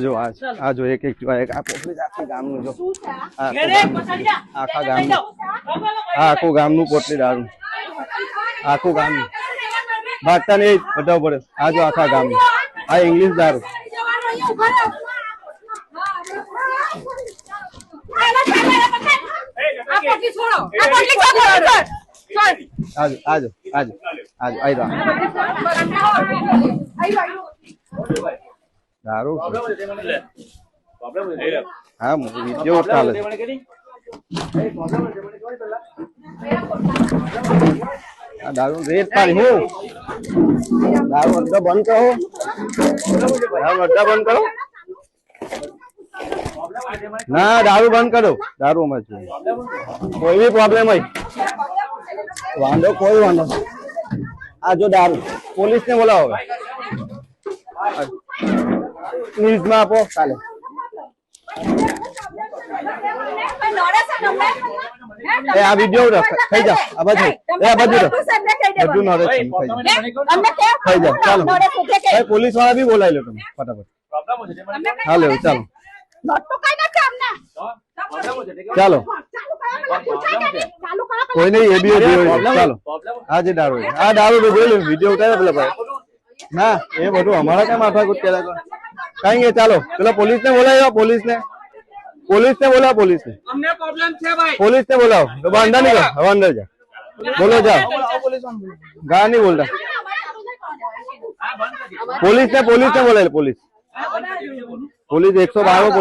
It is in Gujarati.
જો આ જો એક આ પોટલી આખા ગામનું જો આખા ગામનું આખું ગામનું પોટલી દારૂ આખું ગામનું ભાગતા નહીં બતાવવું પડે આ જો આખા ગામનું આ ઇંગ્લિશ દારૂ આજો દારૂ હા વિડીયો ચાલે દારૂ રેટ પાડી હું દારૂ અડધો બંધ કરો ના દારૂ બંધ કરો દારૂ માં કોઈ બી પ્રોબ્લેમ હોય વાંધો કોઈ વાંધો આ જો દારૂ પોલીસ ને બોલાવો ન્યૂઝ માં આપો કાલે આ વિડીયો થઈ જા આ બાજુ બધું નોલેજ થઈ જા ચાલો પોલીસ વાળા બી બોલાવી લો તમે ફટાફટ હાલો ચાલો ચાલો કોઈ નહીં એ બી ચાલો આ જે દારૂ આ દારૂ જોઈ લો વિડીયો ઉતારે પેલા ભાઈ ના એ બધું અમારા ક્યાં માથાકૂટ કર્યા કઈ નહીં ચાલો પેલો પોલીસ ને બોલાવ્યો પોલીસ ને બોલાવો અમને પ્રોબ્લેમ છે ભાઈ પોલીસ ને બોલાવો તો અંદર નહીં હવે અંદર જા બોલો જાઓ ગા નહીં બોલતા પોલીસ ને બોલાવે પોલીસ 112